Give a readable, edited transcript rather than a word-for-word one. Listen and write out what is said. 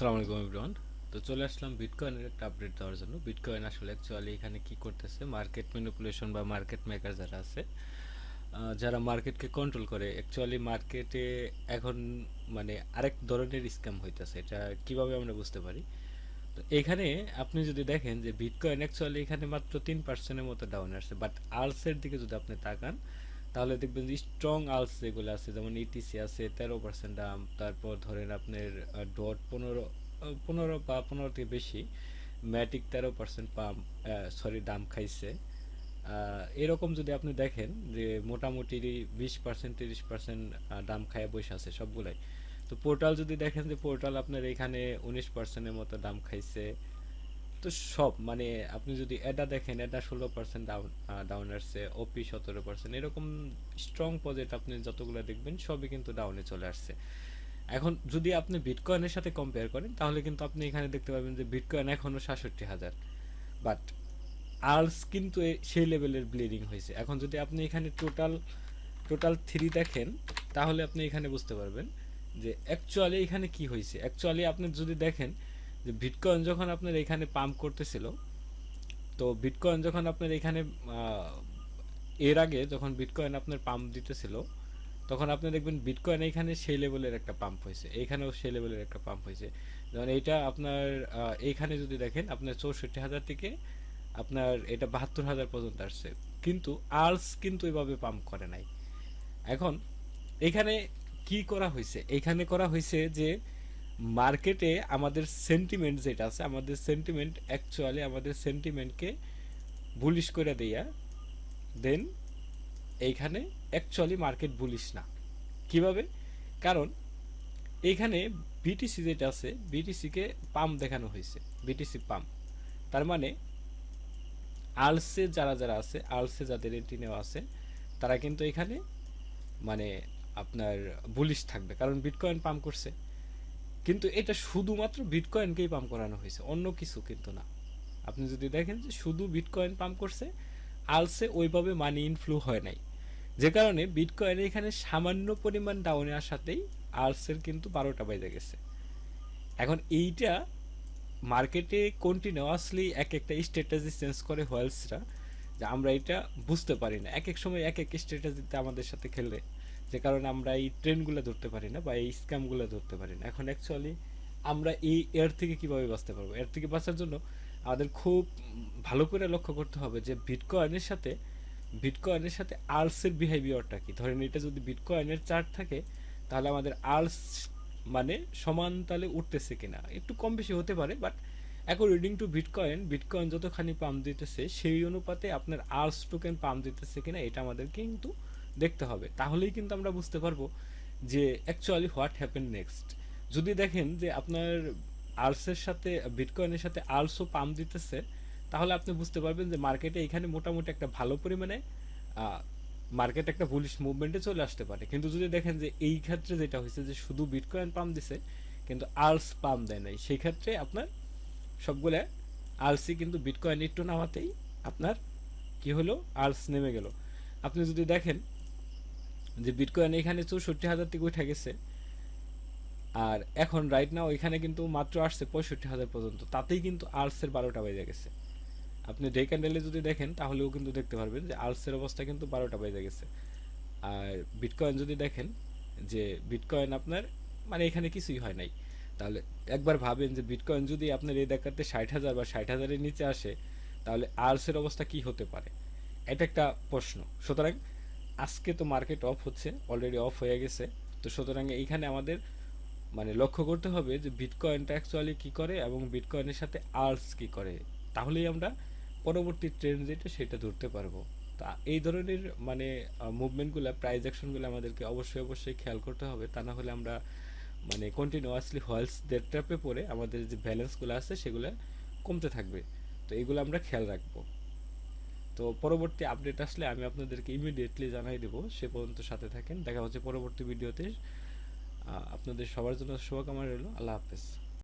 আসসালামু আলাইকুম এভরিওয়ান। তো চলে আসলাম বিটকয়েনের একটা আপডেট দেওয়ার জন্য। বিটকয়েন আসলে অ্যাকচুয়ালি এখানে কি করতেছে, মার্কেট ম্যানিপুলেশন বা মার্কেট মেকার যারা আছে, যারা মার্কেটকে কন্ট্রোল করে, অ্যাকচুয়ালি মার্কেটে এখন মানে আরেক ধরনের স্ক্যাম হইতেছে। এটা কিভাবে আমরা বুঝতে পারি? তো এখানে আপনি যদি দেখেন যে বিটকয়েন অ্যাকচুয়ালি এখানে মাত্র 3% মতো ডাউন আসছে, বাট আলসের দিকে যদি আপনি তাকান তাহলে দেখবেন যে স্ট্রং আলস যেগুলো আছে, যেমন ইটিসি আছে 13% দাম, তারপর ধরেন আপনার ডট 15 বা 15 থেকে বেশি, ম্যাটিক 13% পাম দাম খাইছে। এরকম যদি আপনি দেখেন যে মোটামুটি 20% 30% দাম খায় বসে আছে সবগুলাই। তো পোর্টাল যদি দেখেন যে পোর্টাল আপনার এখানে 19%-এর মতো দাম খাইছে। তো সব মানে আপনি যদি এটা দেখেন, এটা 16% ডাউন আসছে, ওপি 17%, এরকম স্ট্রং প্রজেক্ট আপনি যতগুলো দেখবেন সবই কিন্তু ডাউনে চলে আসছে। এখন যদি আপনি বিটকয়েনের সাথে কম্পেয়ার করেন তাহলে কিন্তু আপনি এখানে দেখতে পাবেন যে বিটকয়েন এখনো 67,000, বাট আর্লস কিন্তু সেই লেভেলের ব্লিডিং হয়েছে। এখন যদি আপনি এখানে টোটাল টোটাল থ্রি দেখেন তাহলে আপনি এখানে বুঝতে পারবেন যে অ্যাকচুয়ালি এখানে কি হয়েছে। অ্যাকচুয়ালি আপনি যদি দেখেন যে বিটকয়েন যখন আপনার এখানে পাম্প করতেছিল, তো বিটকয়েন যখন আপনার এখানে এর আগে যখন বিটকয়েন আপনার পাম্প দিতেছিল, তখন আপনি দেখবেন বিটকয়েন এখানে সেই লেভেলের একটা পাম্প হয়েছে, এখানেও সেই লেভেলের একটা পাম্প হয়েছে। যেমন এইটা আপনার এইখানে যদি দেখেন আপনার 64,000 থেকে আপনার এটা 72,000 পর্যন্ত আসছে, কিন্তু আর্লস কিন্তু এভাবে পাম্প করে নাই। এখন এখানে কি করা হয়েছে, এখানে করা হয়েছে যে মার্কেটে আমাদের সেন্টিমেন্ট যেটা আছে, আমাদের সেন্টিমেন্ট অ্যাকচুয়ালি আমাদের সেন্টিমেন্টকে বুলিশ করে দেয়া, দেন এইখানে অ্যাকচুয়ালি মার্কেট বুলিশ না। কিভাবে? কারণ এইখানে বিটিসি যেটা আছে, বিটিসিকে পাম্প দেখানো হয়েছে, বিটিসি পাম্প। তার মানে আলসে যারা যারা আছে, আলসে যাদের এন্ট্রি নেওয়া আছে, তারা কিন্তু এখানে মানে আপনার বুলিশ থাকবে, কারণ বিটকয়েন পাম্প করছে। কিন্তু এটা শুধুমাত্র বিটকয়েনকেই পাম্প করানো হয়েছে, অন্য কিছু কিন্তু না। আপনি যদি দেখেন যে শুধু বিটকয়েন পাম্প করছে, আলসে ওইভাবে মানি ইনফ্লু হয় নাই, যে কারণে বিটকয়েন এখানে সামান্য পরিমাণ ডাউনে আসাতেই আলসের কিন্তু 12টা বেজে গেছে। এখন এইটা মার্কেটে কন্টিনিউয়াসলি এক একটা স্ট্র্যাটেজি চেঞ্জ করে হোয়েলসরা, যে আমরা এটা বুঝতে পারি না, এক এক সময় এক এক স্ট্র্যাটেজিতে আমাদের সাথে খেলে, যে কারণে আমরা এই ট্রেন্ডগুলো ধরতে পারি না বা এই স্ক্যামগুলো ধরতে পারি না। এখন অ্যাকচুয়ালি আমরা এই এর থেকে কিভাবে বাঁচতে পারবো? এর থেকে বাঁচার জন্য আমাদের খুব ভালো করে লক্ষ্য করতে হবে যে বিটকয়েনের সাথে আর্লসের বিহেভিয়ারটা কি। ধরেন এটা যদি বিটকয়েনের চার্ট থাকে, তাহলে আমাদের আর্লস মানে সমান তালে উঠতেছে কিনা, একটু কম বেশি হতে পারে, but according to bitcoin, bitcoin যতখানি পাম্প দিতেছে সেই অনুপাতে আপনার আর্লস টোকেন পাম্প দিতেছে কিনা এটা আমাদের কিন্তু দেখতে হবে। তাহলেই কিন্তু আমরা বুঝতে পারবো যে অ্যাকচুয়ালি হোয়াট হ্যাপেন নেক্সট। যদি দেখেন যে আপনার আর্লসের সাথে বিটকয়েনের সাথে আর্লসও পাম্প দিতেছে, তাহলে আপনি বুঝতে পারবেন যে মার্কেটে এখানে মোটামুটি একটা ভালো পরিমাণে মার্কেট একটা বুলিশ মুভমেন্টে চলে আসতে পারে। কিন্তু যদি দেখেন যে এই ক্ষেত্রে যেটা হয়েছে যে শুধু বিটকয়েন পাম্প দিছে কিন্তু আর্লস পাম্প দেয় নাই, সেই ক্ষেত্রে আপনার সবগুলা আর্লসই কিন্তু বিটকয়েন একটু নামাতেই আপনার কি হলো, আর্লস নেমে গেল। আপনি যদি দেখেন যে বিটকয়েন এখানে 64,000 থেকে উঠে গেছে, আর এখন রাইট নাও এখানে কিন্তু মাত্র আসছে 65,000 পর্যন্ত, তাতেই কিন্তু আর্লসের 12টা বেজে গেছে। আপনি ডে ক্যান্ডেলে যদি দেখেন তাহলেও কিন্তু দেখতে পারবেন যে আর্লসের অবস্থা কিন্তু 12টা বেজে গেছে। আর বিটকয়েন যদি দেখেন যে বিটকয়েন আপনার মানে এখানে কিছুই হয় নাই, তাহলে একবার ভাবেন যে বিটকয়েন যদি আপনার এই দেখাতে 60,000 বা 60,000-এর নিচে আসে, তাহলে আর্লসের অবস্থা কি হতে পারে? এটা একটা প্রশ্ন। সুতরাং আজকে তো মার্কেট অফ হচ্ছে, অলরেডি অফ হয়ে গেছে। তো সুতরাং এইখানে আমাদের মানে লক্ষ্য করতে হবে যে বিটকয়েনটা অ্যাকচুয়ালি কী করে এবং বিটকয়েনের সাথে আর্লস কী করে, তাহলেই আমরা পরবর্তী ট্রেন্ড যেটা সেটা ধরতে পারবো। তা এই ধরনের মানে মুভমেন্টগুলো, প্রাইস অ্যাকশনগুলো আমাদেরকে অবশ্যই অবশ্যই খেয়াল করতে হবে, তা না হলে আমরা মানে কন্টিনিউয়াসলি হোয়েলসদের ট্র্যাপে পড়ে আমাদের যে ব্যালেন্সগুলো আছে সেগুলো কমতে থাকবে। তো এগুলো আমরা খেয়াল রাখবো। তো পরবর্তী আপডেট আসলে আমি আপনাদেরকে ইমিডিয়েটলি জানাই দেবো। সে পর্যন্ত সাথে থাকেন, দেখা হচ্ছে পরবর্তী ভিডিওতে। আপনাদের সবার জন্য শুভকামনা রইল। আল্লাহ হাফেজ।